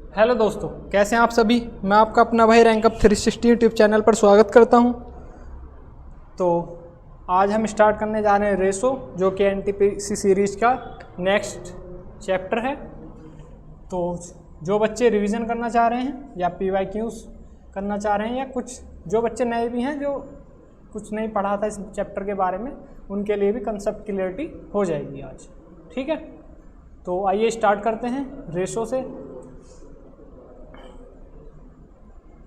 Hello दोस्तों, कैसे हैं आप सभी। मैं आपका अपना भाई रैंकअप 360 यूट्यूब चैनल पर स्वागत करता हूं। तो आज हम स्टार्ट करने जा रहे हैं रेशो, जो कि एनटीपीसी सीरीज का नेक्स्ट चैप्टर है। तो जो बच्चे रिवीजन करना चाह रहे हैं या पीवाईक्यूज करना चाह रहे हैं, या कुछ जो बच्चे नए भी हैं जो कुछ नहीं पढ़ा था इस चैप्टर के बारे में, उनके लिए भी कंसेप्ट क्लियरिटी हो जाएगी आज। ठीक है, तो आइए स्टार्ट करते हैं रेशो से।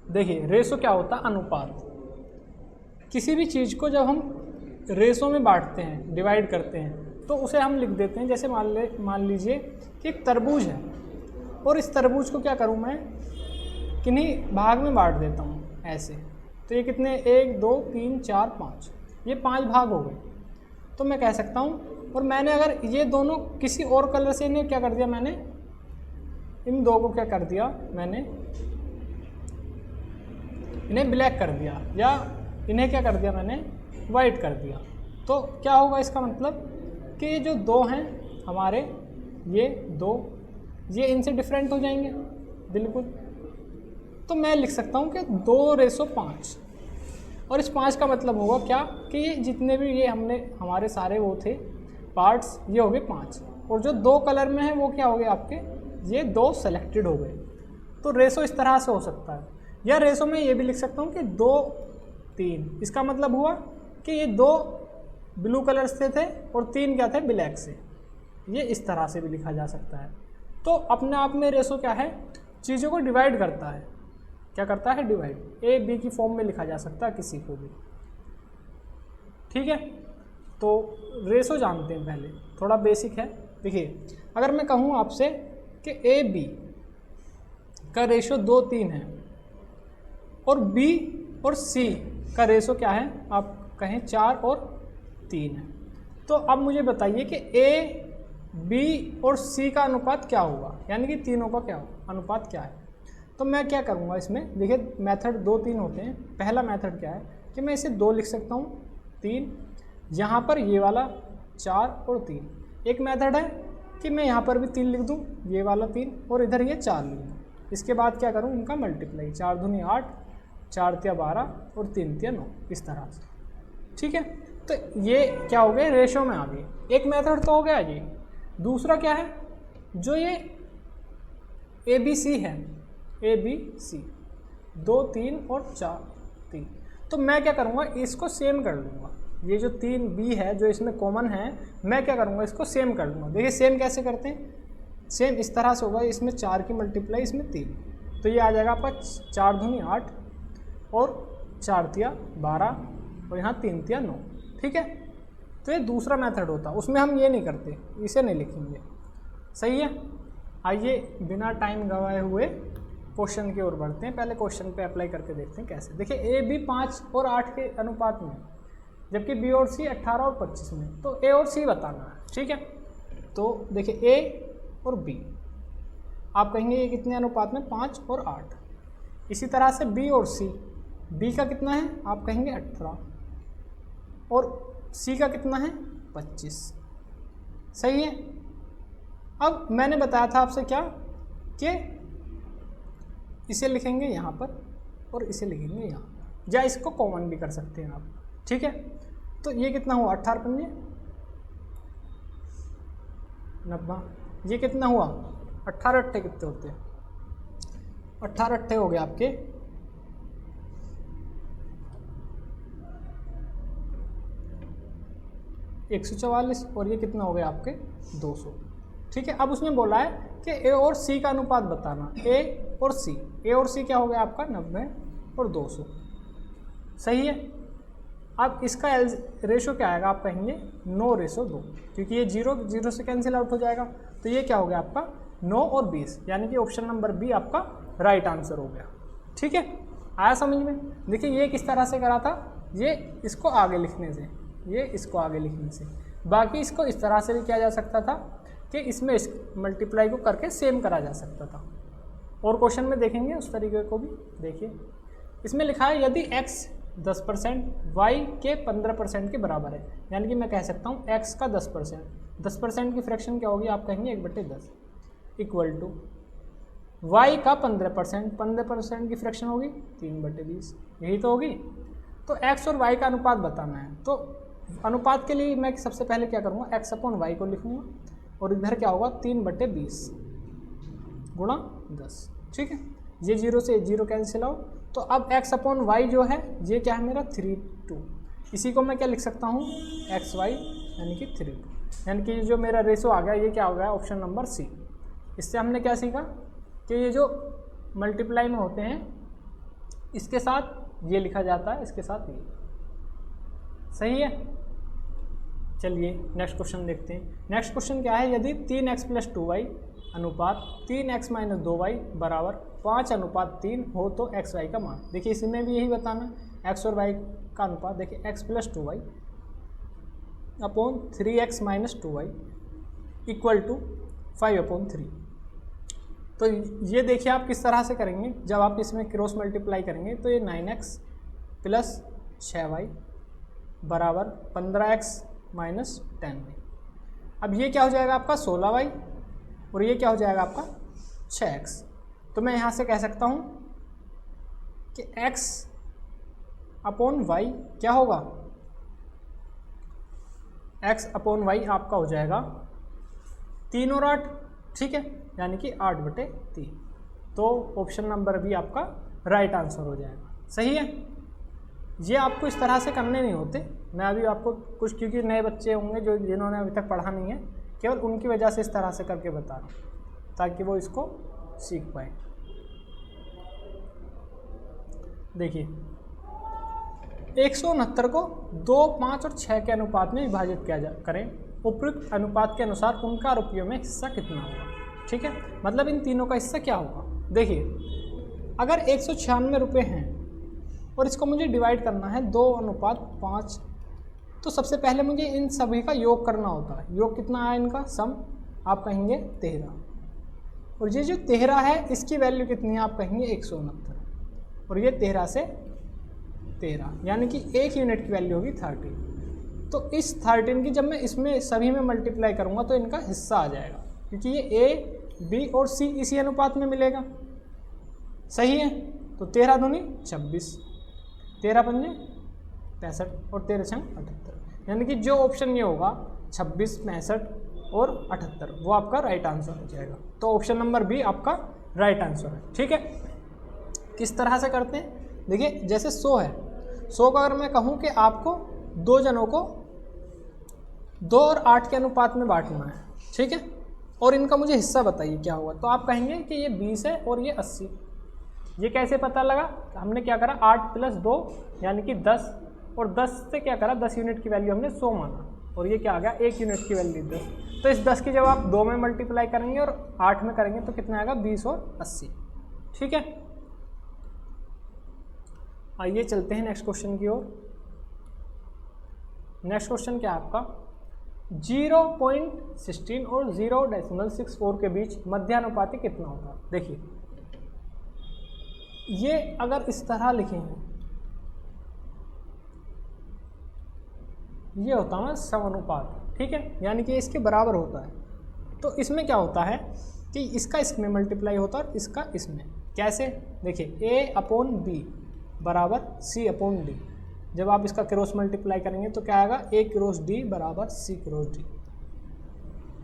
देखिए, रेशो क्या होता है? अनुपात। किसी भी चीज़ को जब हम रेशो में बांटते हैं, डिवाइड करते हैं, तो उसे हम लिख देते हैं। जैसे मान लीजिए कि एक तरबूज है, और इस तरबूज को क्या करूं मैं, किन्हीं भाग में बांट देता हूं ऐसे। तो ये कितने, 1 2 3 4 5, ये 5 भाग हो गए। तो मैं कह सकता हूं, और मैंने अगर ये दोनों किसी और कलर से इन्हें क्या कर दिया, मैंने इन दो को क्या कर दिया, मैंने इन्हें ब्लैक कर दिया, या इन्हें क्या कर दिया, मैंने वाइट कर दिया। तो क्या होगा इसका मतलब कि ये जो दो हैं हमारे, ये दो, ये इनसे डिफरेंट हो जाएंगे बिल्कुल। तो मैं लिख सकता हूँ कि 2:5, और इस 5 का मतलब होगा क्या कि ये जितने भी ये हमारे सारे वो थे पार्ट्स, ये हो गए 5, और जो 2 कलर में है वो क्या हो गए आपके, ये 2 सेलेक्टेड हो गए। तो रेशो इस तरह से हो सकता है। या रेशो में ये भी लिख सकता हूँ कि 2 3, इसका मतलब हुआ कि ये 2 ब्लू कलर से थे और 3 क्या थे, ब्लैक से। ये इस तरह से भी लिखा जा सकता है। तो अपने आप में रेशो क्या है, चीज़ों को डिवाइड करता है। क्या करता है? डिवाइड। ए बी की फॉर्म में लिखा जा सकता है किसी को भी। ठीक है, तो रेशो जानते हैं पहले, थोड़ा बेसिक है। देखिए, अगर मैं कहूँ आपसे कि ए बी का रेशो 2 3 है, और B और C का रेशो क्या है, आप कहें 4 और 3 है। तो अब मुझे बताइए कि A, B और C का अनुपात क्या होगा, यानी कि तीनों का क्या अनुपात क्या है। तो मैं क्या करूँगा इसमें, देखिए मेथड 2 3 होते हैं। पहला मेथड क्या है कि मैं इसे 2 लिख सकता हूँ, 3, यहाँ पर ये वाला 4 और 3। एक मेथड है कि मैं यहाँ पर भी 3 लिख दूँ, ये वाला 3, और इधर ये 4 लिख दूँ। इसके बाद क्या करूँ, इनका मल्टीप्लाई, 4 दूनी 8, 4 तिया 12 और 3 तिया 9, इस तरह से। ठीक है, तो ये क्या हो गए, रेशो में आ गए। एक मेथड तो हो गया ये। दूसरा क्या है, जो ये ए बी सी है, ए बी सी 2 3 और 4 3, तो मैं क्या करूँगा, इसको सेम कर लूँगा। ये जो 3 बी है जो इसमें कॉमन है, मैं क्या करूँगा, इसको सेम कर लूँगा। देखिए सेम कैसे करते हैं, सेम इस तरह से होगा। इसमें 4 की मल्टीप्लाई, इसमें 3, तो ये आ जाएगा आपका 4 दूनी 8 और 4 तिया 12 और यहाँ 3 तिया 9। ठीक है, तो ये दूसरा मेथड होता है, उसमें हम ये नहीं करते, इसे नहीं लिखेंगे। सही है, आइए बिना टाइम गवाए हुए क्वेश्चन की ओर बढ़ते हैं। पहले क्वेश्चन पे अप्लाई करके देखते हैं कैसे। देखिए ए बी 5 और 8 के अनुपात में, जबकि बी और सी 18 और 25 में। तो ए और सी बताना है। ठीक है, तो देखिए ए और बी, आप कहेंगे ये कितने अनुपात में, 5 और 8। इसी तरह से बी और सी, बी का कितना है, आप कहेंगे 18, और सी का कितना है, 25। सही है। अब मैंने बताया था आपसे क्या कि इसे लिखेंगे यहाँ पर और इसे लिखेंगे यहाँ, या इसको कॉमन भी कर सकते हैं आप। ठीक है, तो ये कितना हुआ, 18 पंजे 90, ये कितना हुआ, 18 अट्ठे कितने होते हैं, 18 अट्ठे हो गए आपके 144, और ये कितना हो गया आपके 200। ठीक है, अब उसने बोला है कि ए और सी का अनुपात बताना। ए और सी क्या हो गया आपका, 90 और 200। सही है। अब इसका रेशो क्या आएगा, आप कहेंगे 9:2, क्योंकि ये 0 से कैंसिल आउट हो जाएगा। तो ये क्या हो गया आपका 9 और 20, यानी कि ऑप्शन नंबर बी आपका राइट आंसर हो गया। ठीक है, आया समझ में। देखिए ये किस तरह से करा था, ये इसको आगे लिखने से, ये इसको आगे लिखने से। बाकी इसको इस तरह से भी किया जा सकता था कि इसमें इस मल्टीप्लाई को करके सेम करा जा सकता था। और क्वेश्चन में देखेंगे उस तरीके को भी। देखिए इसमें लिखा है यदि x 10% y के 15% के बराबर है, यानी कि मैं कह सकता हूँ x का 10%, 10% की फ्रैक्शन क्या होगी, आप कहेंगे 1/10 इक्वल टू y का 15%, 15% की फ्रैक्शन होगी 3/20, यही तो होगी। तो x और y का अनुपात बताना है, तो अनुपात के लिए मैं सबसे पहले क्या करूँगा, x/y को लिखूँगा और इधर क्या होगा 3/20 गुणा 10, ठीक है। ये 0 से 0 कैंसिल आउट, तो अब x/y जो है ये क्या है मेरा 3/2, इसी को मैं क्या लिख सकता हूँ xy यानी कि 3/2, यानी कि जो मेरा रेशो आ गया ये क्या हो गया ऑप्शन नंबर सी। इससे हमने क्या सीखा कि ये जो मल्टीप्लाई में होते हैं इसके साथ ये लिखा जाता है, इसके साथ ये, सही है। चलिए नेक्स्ट क्वेश्चन देखते हैं। नेक्स्ट क्वेश्चन क्या है, यदि 3x + 2y अनुपात 3x - 2y बराबर 5:3 हो तो एक्स वाई का मान। देखिए इसमें भी यही बताना, x और y का अनुपात। देखिए x + 2y upon 3x - 2y equal to 5/3। तो ये देखिए आप किस तरह से करेंगे, जब आप इसमें क्रॉस मल्टीप्लाई करेंगे तो ये 9x + 6y बराबर 15x - 10y। अब ये क्या हो जाएगा आपका 16y और ये क्या हो जाएगा आपका 6x। तो मैं यहाँ से कह सकता हूँ कि x/y क्या होगा, x/y आपका हो जाएगा 3 और 8, ठीक है, यानी कि 8/3। तो ऑप्शन नंबर बी आपका राइट आंसर हो जाएगा, सही है। ये आपको इस तरह से करने नहीं होते, मैं अभी आपको कुछ, क्योंकि नए बच्चे होंगे जो जिन्होंने अभी तक पढ़ा नहीं है, केवल उनकी वजह से इस तरह से करके बता रहा हूँ ताकि वो इसको सीख पाए। देखिए 169 को 2, 5 और 6 के अनुपात में विभाजित करें, उपयुक्त अनुपात के अनुसार उनका रुपयों में हिस्सा कितना होगा, ठीक है। मतलब इन तीनों का हिस्सा क्या होगा। देखिए अगर 196 रुपये हैं और इसको मुझे डिवाइड करना है 2:5, तो सबसे पहले मुझे इन सभी का योग करना होता है। योग कितना है इनका, सम आप कहेंगे 13, और ये जो 13 है इसकी वैल्यू कितनी है आप कहेंगे 169, और ये 13 से 13 यानी कि 1 यूनिट की वैल्यू होगी 30। तो इस 13 की जब मैं इसमें सभी में मल्टीप्लाई करूँगा तो इनका हिस्सा आ जाएगा, क्योंकि ये A, B और C इसी अनुपात में मिलेगा, सही है। तो 13 दूनी 26, 13 पंजे 65 और 13 छंग 78, यानी कि जो ऑप्शन ये होगा 26, 65 और 78 वो आपका राइट आंसर हो जाएगा। तो ऑप्शन नंबर बी आपका राइट आंसर है, ठीक है। किस तरह से करते हैं, देखिए जैसे 100 है, 100 का अगर मैं कहूँ कि आपको 2 जनों को 2 और 8 के अनुपात में बांटना है, ठीक है, और इनका मुझे हिस्सा बताइए क्या होगा, तो आप कहेंगे कि ये 20 है और ये 80। ये कैसे पता लगा, हमने क्या करा 8 + 2 यानी कि 10, और 10 से क्या करा 10 यूनिट की वैल्यू हमने 100 माना, और ये क्या आ गया 1 यूनिट की वैल्यू 10। तो इस 10 की जब आप 2 में मल्टीप्लाई करेंगे और 8 में करेंगे तो कितना आएगा 20 और 80, ठीक है। आइए चलते हैं नेक्स्ट क्वेश्चन की ओर। नेक्स्ट क्वेश्चन क्या है आपका, 0.16 और 0.64 के बीच मध्यानुपाती कितना होगा। देखिए ये अगर इस तरह लिखेंगे, ये होता है समानुपात, ठीक है, यानी कि इसके बराबर होता है। तो इसमें क्या होता है कि इसका इसमें मल्टीप्लाई होता है और इसका इसमें, कैसे, देखिए A/B बराबर C/D। जब आप इसका क्रॉस मल्टीप्लाई करेंगे तो क्या आएगा A×D बराबर C×D।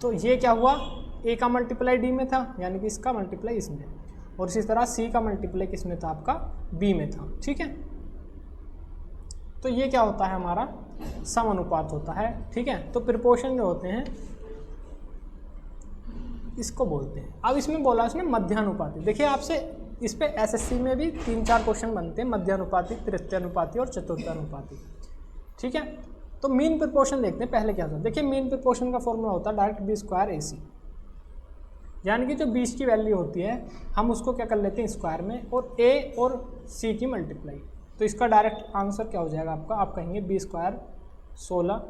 तो ये क्या हुआ, A का मल्टीप्लाई D में था यानी कि इसका मल्टीप्लाई इसमें, और इसी तरह C का मल्टीप्लाई किस में था आपका B में था, ठीक है। तो ये क्या होता है हमारा समानुपात होता है, ठीक है। तो प्रिपोर्शन जो होते हैं इसको बोलते हैं। अब इसमें बोला इसने मध्यानुपाती। देखिए आपसे इस पे एसएससी में भी 3-4 क्वेश्चन बनते हैं, मध्यानुपाती, तृतीयानुपाती और चतुर्थानुपाती, ठीक है। तो मीन प्रिपोर्शन देखते हैं पहले क्या होता है। देखिए मीन प्रिपोर्शन का फॉर्मूला होता है डायरेक्ट B² AC, यानी कि जो 20 की वैल्यू होती है हम उसको क्या कर लेते हैं स्क्वायर में, और A और C की मल्टीप्लाई। तो इसका डायरेक्ट आंसर क्या हो जाएगा आपका, आप कहेंगे B² 16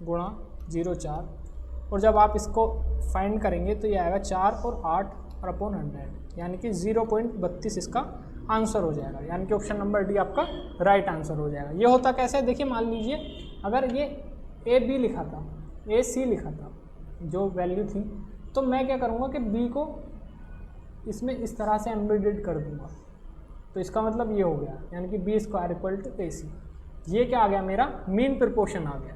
गुणा 0.4, और जब आप इसको फाइंड करेंगे तो ये आएगा 4 और 8 और अपॉन 100, यानी कि 0.32 इसका आंसर हो जाएगा, यानी कि ऑप्शन नंबर डी आपका राइट आंसर हो जाएगा। ये होता कैसे है, देखिए मान लीजिए अगर ये AB लिखा था, AC लिखा था जो वैल्यू थी, तो मैं क्या करूँगा कि B को इसमें इस तरह से एम्बेडेड कर दूंगा, तो इसका मतलब ये हो गया, यानी कि B square equal to A सी। ये क्या आ गया मेरा मीन प्रोपोर्शन आ गया,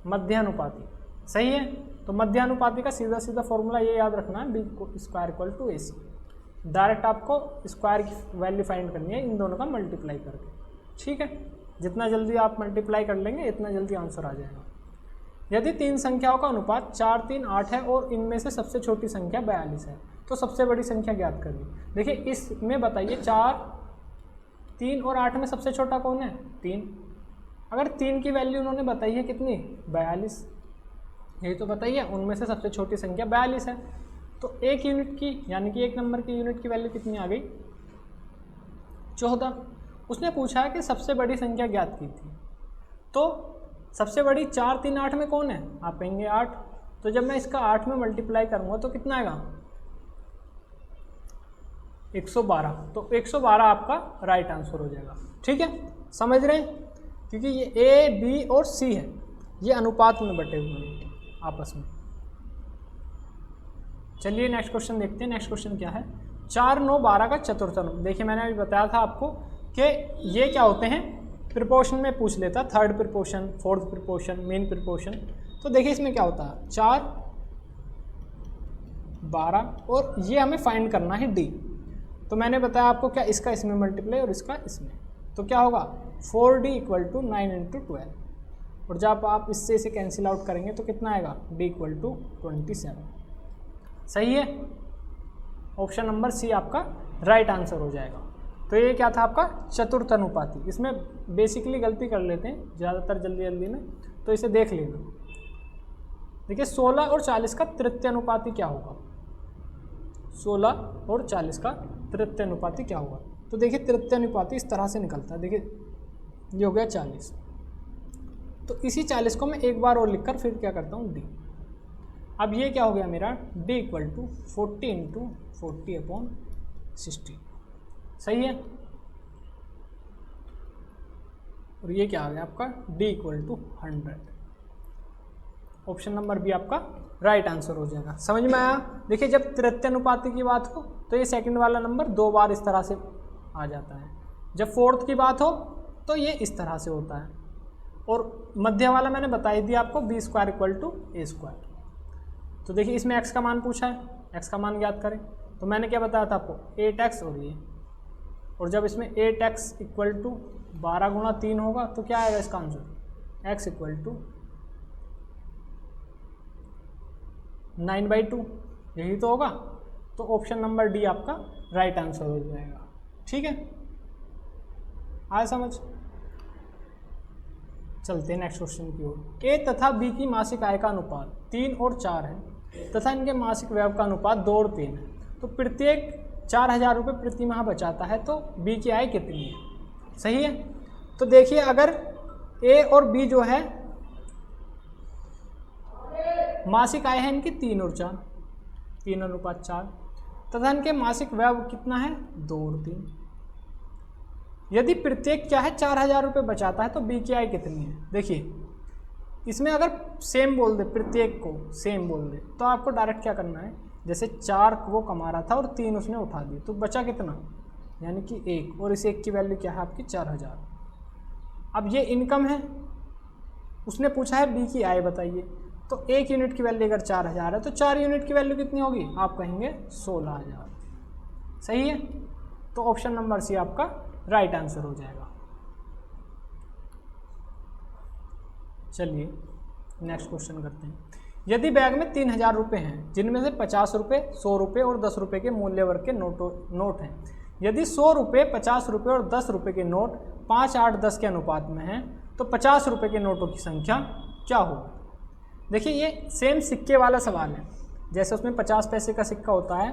मध्यानुपाती। सही है, तो मध्यानुपाती का सीधा सीधा फॉर्मूला ये याद रखना है, B square equal to A C. Direct आपको स्क्वायर की वैल्यू फाइंड करनी है इन दोनों का मल्टीप्लाई करके। ठीक है, जितना जल्दी आप मल्टीप्लाई कर लेंगे इतना जल्दी आंसर आ जाएगा। यदि 3 संख्याओं का अनुपात 4, 3, 8 है और इनमें से सबसे छोटी संख्या 42 है, तो सबसे बड़ी संख्या ज्ञात करिए। देखिए इसमें बताइए 4, 3 और 8 में सबसे छोटा कौन है? 3। अगर 3 की वैल्यू उन्होंने बताई है कितनी? 42। यही तो बताइए, उनमें से सबसे छोटी संख्या 42 है। तो 1 यूनिट की यानी कि 1 नंबर की यूनिट की वैल्यू कितनी आ गई? 14। उसने पूछा है कि सबसे बड़ी संख्या ज्ञात की थी, तो सबसे बड़ी 4, 3, 8 में कौन है? आप कहेंगे 8। तो जब मैं इसका 8 में मल्टीप्लाई करूँगा तो कितना आएगा? 112। तो 112 आपका राइट आंसर हो जाएगा। ठीक है, समझ रहे हैं? क्योंकि ये ए, बी और सी है, ये अनुपात में बटे हुए हैं आपस में। चलिए नेक्स्ट क्वेश्चन देखते हैं। नेक्स्ट क्वेश्चन क्या है? 4, 9, 12 का चतुर्थ अनुपात। देखिए मैंने अभी बताया था आपको कि ये क्या होते हैं, प्रिपोर्शन में पूछ लेता, थर्ड प्रिपोर्शन, फोर्थ प्रिपोर्शन, मेन प्रिपोर्शन। तो देखिए इसमें क्या होता है, 4, 12 और ये हमें फाइंड करना है डी। तो मैंने बताया आपको क्या, इसका इसमें मल्टीप्लाई और इसका इसमें, तो क्या होगा 4d इक्वल टू 9 × 12। और जब आप इससे इसे कैंसिल आउट करेंगे तो कितना आएगा? d equal to 27। सही है, ऑप्शन नंबर सी आपका राइट आंसर हो जाएगा। तो ये क्या था आपका चतुर्थ अनुपाती। इसमें बेसिकली गलती कर लेते हैं ज़्यादातर जल्दी जल्दी में, तो इसे देख लेना। देखिए 16 और 40 का तृतीय अनुपाती क्या होगा? 16 और 40 का तृतीय अनुपाती क्या होगा? तो देखिए तृतीय अनुपाती इस तरह से निकलता है। देखिए ये हो गया 40, तो इसी 40 को मैं एक बार और लिखकर फिर क्या करता हूँ डी। अब ये क्या हो गया मेरा d इक्वल टू 40 × 40/60। सही है, और ये क्या आ गया आपका d equal to 100। Option number B आपका राइट आंसर हो जाएगा। समझ में आया? देखिए जब तृतीय अनुपाती की बात हो तो ये सेकंड वाला नंबर 2 बार इस तरह से आ जाता है, जब फोर्थ की बात हो तो ये इस तरह से होता है, और मध्य वाला मैंने बता ही दिया आपको b square equal to a square. तो देखिए इसमें x का मान पूछा है, x का मान ज्ञात करें। तो मैंने क्या बताया था आपको 8x और ये, और जब इसमें 8x इक्वल टू 12 × 3 होगा तो क्या आएगा इसका आंसर? x इक्वल टू 9/2, यही तो होगा। तो ऑप्शन नंबर डी आपका राइट आंसर हो जाएगा। ठीक है, आया समझ? चलते हैं नेक्स्ट क्वेश्चन की ओर। ए तथा बी की मासिक आय का अनुपात 3 और 4 है तथा इनके मासिक व्यय का अनुपात 2 और 3 है, तो प्रत्येक 4000 रुपये प्रति माह बचाता है, तो बी की आय कितनी है? सही है, तो देखिए अगर ए और बी जो है मासिक आय है इनकी 3 और 4, 3:4, तथा इनके मासिक व्यय कितना है? 2 और 3। यदि प्रत्येक क्या है 4000 रुपये बचाता है, तो बी की आय कितनी है? देखिए इसमें अगर सेम बोल दे, प्रत्येक को सेम बोल दे, तो आपको डायरेक्ट क्या करना है, जैसे 4 वो कमा रहा था और 3 उसने उठा दी, तो बचा कितना? यानी कि 1, और इस 1 की वैल्यू क्या है आपकी? 4000। अब ये इनकम है, उसने पूछा है बी की आय बताइए, तो 1 यूनिट की वैल्यू अगर 4000 है तो 4 यूनिट की वैल्यू कितनी होगी? आप कहेंगे 16000। सही है, तो ऑप्शन नंबर सी आपका राइट आंसर हो जाएगा। चलिए नेक्स्ट क्वेश्चन करते हैं। यदि बैग में 3000 रुपये हैं, जिनमें से 50 रुपये, 100 रुपये और 10 रुपये के मूल्य वर्ग के नोट हैं। यदि 100 रुपये, 50 रुपये और 10 रुपये के नोट 5, 8, 10 के अनुपात में हैं, तो 50 रुपये के नोटों की संख्या क्या होगी? देखिए ये सेम सिक्के वाला सवाल है, जैसे उसमें 50 पैसे का सिक्का होता है,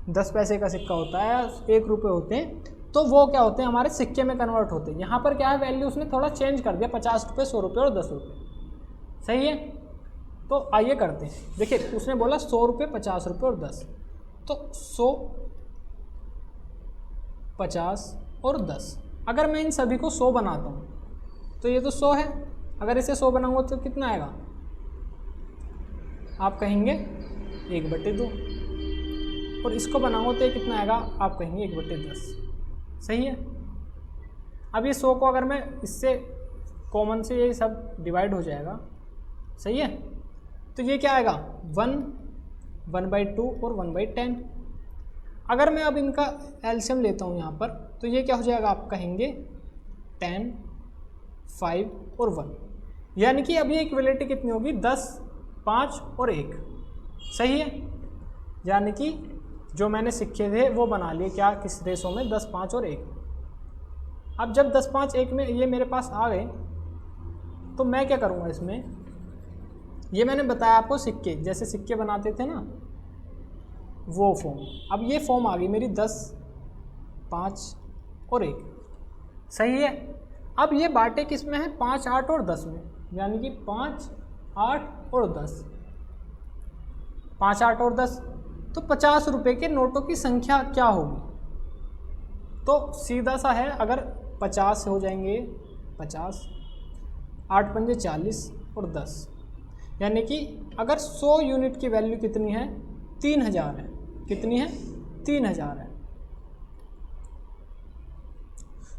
10 पैसे का सिक्का होता है, 1 रुपये होते हैं, तो वो क्या होते हैं हमारे सिक्के में कन्वर्ट होते हैं। यहाँ पर क्या है, वैल्यू उसने थोड़ा चेंज कर दिया, 50 रुपये, 100 रुपये और 10 रुपये। सही है, तो आइए करते हैं। देखिए उसने बोला 100 रुपये, 50 रुपये और 10, तो 100, 50 और 10। अगर मैं इन सभी को 100 बनाता हूँ तो ये तो 100 है, अगर इसे 100 बनाऊंगा तो कितना आएगा? आप कहेंगे 1/2। और इसको बनाओ तो ये कितना आएगा, आप कहेंगे 1/10। सही है। अब ये 100 को अगर मैं इससे कॉमन से ये सब डिवाइड हो जाएगा, सही है, तो ये क्या आएगा 1, 1/2 और 1/10। अगर मैं अब इनका एलसीएम लेता हूँ यहाँ पर, तो ये क्या हो जाएगा, आप कहेंगे 10, 5 और 1, यानी कि अब ये इक्वलिटी कितनी होगी 10, 5 और 1। सही है, यानी कि जो मैंने सीखे थे वो बना लिए क्या, किस रेशो में, 10, 5 और 1। अब जब 10, 5, 1 में ये मेरे पास आ गए, तो मैं क्या करूँगा इसमें, ये मैंने बताया आपको सिक्के, जैसे सिक्के बनाते थे ना, वो फॉर्म। अब ये फॉर्म आ गई मेरी 10, 5 और 1। सही है। अब ये बाटे किस में है, 5, 8 और 10 में, यानी कि 5, 8 और 10, 5, 8 और 10। तो 50 रुपये के नोटों की संख्या क्या होगी, तो सीधा सा है, अगर 50 से हो जाएंगे 50, 8 पंजे 40 और 10, यानी कि अगर 100 यूनिट की वैल्यू कितनी है, 3000 है। कितनी है, 3000 है।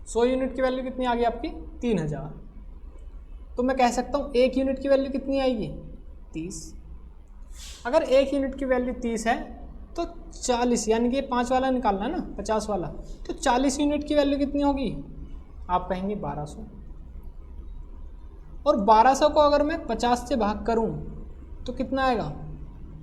100 यूनिट की वैल्यू कितनी आ गई आपकी, 3000। तो मैं कह सकता हूँ 1 यूनिट की वैल्यू कितनी आएगी, 30। अगर 1 यूनिट की वैल्यू 30 है तो 40, यानी कि 5 वाला निकालना है ना, 50 वाला, तो 40 यूनिट की वैल्यू कितनी होगी, आप कहेंगे 1200। और 1200 को अगर मैं 50 से भाग करूं तो कितना आएगा,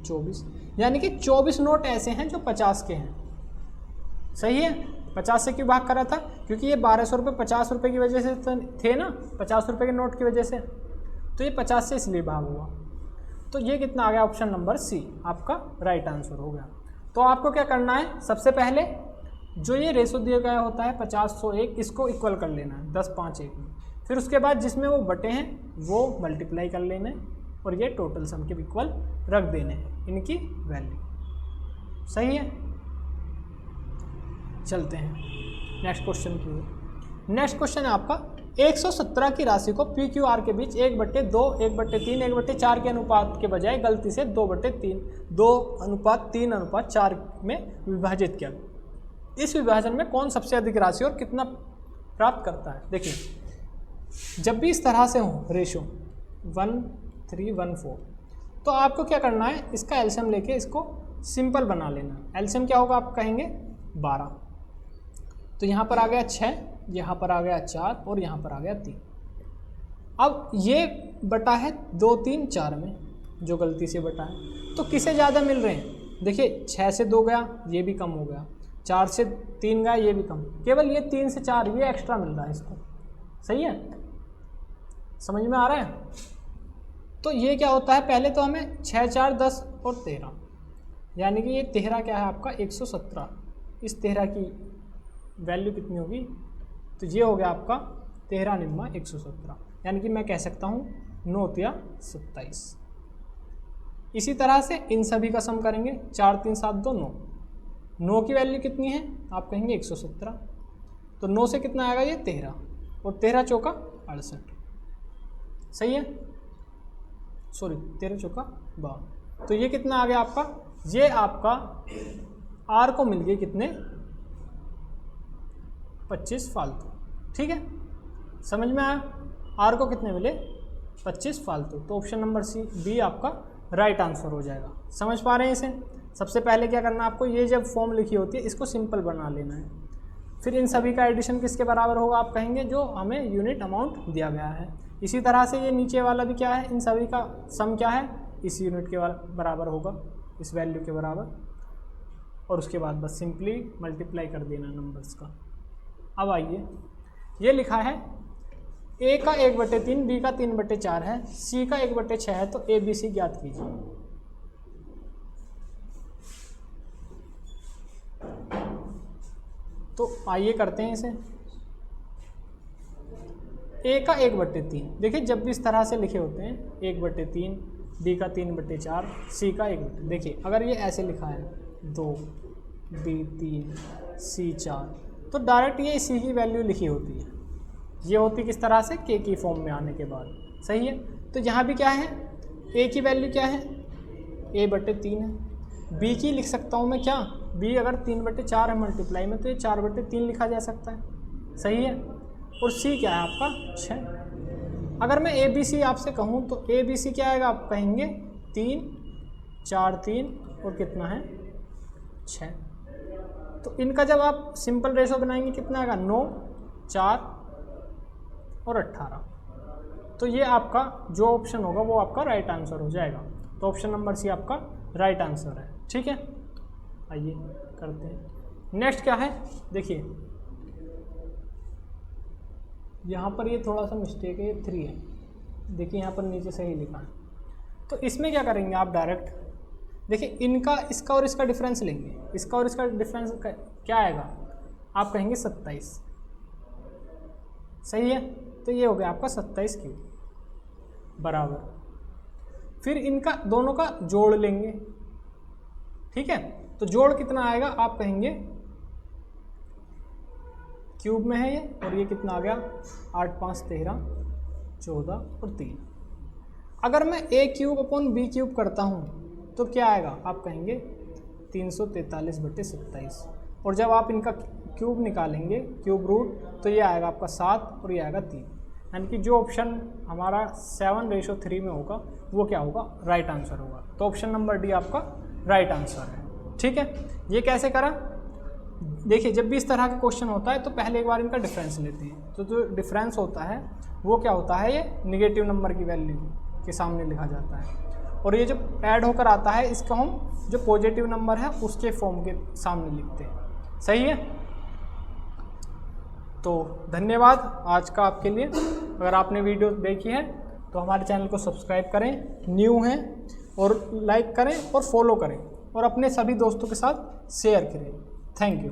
24, यानी कि 24 नोट ऐसे हैं जो 50 के हैं। सही है। 50 से क्यों भाग करा था, क्योंकि ये 1200 रुपये 50 रुपये की वजह से थे ना, 50 रुपये के नोट की वजह से, तो ये 50 से इसलिए भाग हुआ। तो ये कितना आ गया, ऑप्शन नंबर सी आपका राइट आंसर हो गया। तो आपको क्या करना है, सबसे पहले जो ये रेशो दिया गया होता है 50, 100, 1, इसको इक्वल कर लेना है 10, 5, 1 में। फिर उसके बाद जिसमें वो बटे हैं वो मल्टीप्लाई कर लेना है और ये टोटल सम के इक्वल रख देने हैं इनकी वैल्यू। सही है। चलते हैं नेक्स्ट क्वेश्चन की ओर। नेक्स्ट क्वेश्चन है आपका 117 की राशि को पी क्यू आर के बीच 1/2, 1/3, 1/4 के अनुपात के बजाय गलती से 2/3, 2:3:4 में विभाजित किया। इस विभाजन में कौन सबसे अधिक राशि और कितना प्राप्त करता है। देखिए, जब भी इस तरह से हो रेशो 1, 3, 1, 4, तो आपको क्या करना है, इसका एलसीएम लेके इसको सिंपल बना लेना है। एलसीएम क्या होगा, आप कहेंगे 12, तो यहाँ पर आ गया 6, यहाँ पर आ गया 4 और यहाँ पर आ गया 3। अब ये बटा है 2, 3, 4 में, जो गलती से बटा है, तो किसे ज़्यादा मिल रहे हैं। देखिए 6 से 2 गया, ये भी कम हो गया, 4 से 3 गया, ये भी कम, केवल ये 3 से 4 ये एक्स्ट्रा मिल रहा है इसको। सही है, समझ में आ रहा है। तो ये क्या होता है, पहले तो हमें 6, 4, 10 और 13, यानी कि ये 13 क्या है आपका 117। इस 13 की वैल्यू कितनी होगी, तो ये हो गया आपका 13 निम्मा 117, यानी कि मैं कह सकता हूँ 9 या 27। इसी तरह से इन सभी का सम करेंगे, 4, 3, 7, 2, 9। 9 की वैल्यू कितनी है, आप कहेंगे 117, तो 9 से कितना आएगा, ये 13, और 13 चौका 68। सही है, सॉरी 13 चौका 52। तो ये कितना आ गया आपका, ये आपका आर को मिल गए कितने, 25 फालतू। ठीक है, समझ में आया, आर को कितने मिले, 25 फालतू। तो ऑप्शन नंबर सी, बी आपका राइट आंसर हो जाएगा। समझ पा रहे हैं इसे। सबसे पहले क्या करना है आपको, ये जब फॉर्म लिखी होती है इसको सिंपल बना लेना है। फिर इन सभी का एडिशन किसके बराबर होगा, आप कहेंगे जो हमें यूनिट अमाउंट दिया गया है। इसी तरह से ये नीचे वाला भी क्या है, इन सभी का सम क्या है, इस यूनिट के बराबर होगा, इस वैल्यू के बराबर, और उसके बाद बस सिंपली मल्टीप्लाई कर देना नंबर्स का। अब आइए, ये लिखा है ए का 1/3, बी का 3/4 है, सी का 1/6 है, तो ए बी सी ज्ञात कीजिए। तो आइए करते हैं इसे। ए का 1/3, देखिए जब भी इस तरह से लिखे होते हैं 1/3, बी का 3/4, सी का 1/3, देखिए अगर ये ऐसे लिखा है 2, बी 3, सी 4, तो डायरेक्ट ये सी की वैल्यू लिखी होती है। ये होती किस तरह से, के की फॉर्म में आने के बाद। सही है, तो यहाँ भी क्या है, ए की वैल्यू क्या है, a/3 है। बी की लिख सकता हूँ मैं क्या, b अगर 3/4 है मल्टीप्लाई में तो ये 4/3 लिखा जा सकता है, सही है। और c क्या है आपका 6। अगर मैं ए बी सी आपसे कहूँ तो ए बी सी क्या आएगा, आप कहेंगे 3 4 3 और कितना है 6। तो इनका जब आप सिंपल रेशो बनाएंगे कितना आएगा 9 4 और 18। तो ये आपका जो ऑप्शन होगा वो आपका राइट आंसर हो जाएगा। तो ऑप्शन नंबर सी आपका राइट आंसर है, ठीक है। आइए करते हैं नेक्स्ट क्या है, देखिए यहाँ पर ये थोड़ा सा मिस्टेक है, ये 3 है, देखिए यहाँ पर नीचे सही लिखा है। तो इसमें क्या करेंगे आप डायरेक्ट, देखिए इनका इसका और इसका डिफरेंस लेंगे, इसका और इसका डिफरेंस क्या आएगा, आप कहेंगे 27, सही है। तो ये हो गया आपका 27 क्यूब बराबर, फिर इनका दोनों का जोड़ लेंगे, ठीक है। तो जोड़ कितना आएगा, आप कहेंगे क्यूब में है ये, और ये कितना आ गया 8 5 13 14 और 3। अगर मैं a cube upon b cube करता हूँ तो क्या आएगा, आप कहेंगे 343/27। और जब आप इनका क्यूब निकालेंगे क्यूब रूट तो ये आएगा आपका 7 और ये आएगा 3। यानी कि जो ऑप्शन हमारा 7:3 में होगा वो क्या होगा, राइट आंसर होगा। तो ऑप्शन नंबर डी आपका राइट आंसर है, ठीक है। ये कैसे करा, देखिए जब भी इस तरह का क्वेश्चन होता है तो पहले एक बार इनका डिफरेंस लेते हैं। तो जो डिफरेंस होता है वो क्या होता है, ये निगेटिव नंबर की वैल्यू के सामने लिखा जाता है। और ये जो ऐड होकर आता है इसको हम जो पॉजिटिव नंबर है उसके फॉर्म के सामने लिखते हैं, सही है। तो धन्यवाद आज का आपके लिए। अगर आपने वीडियो देखी है तो हमारे चैनल को सब्सक्राइब करें, न्यू हैं, और लाइक करें और फॉलो करें और अपने सभी दोस्तों के साथ शेयर करें। Thank you.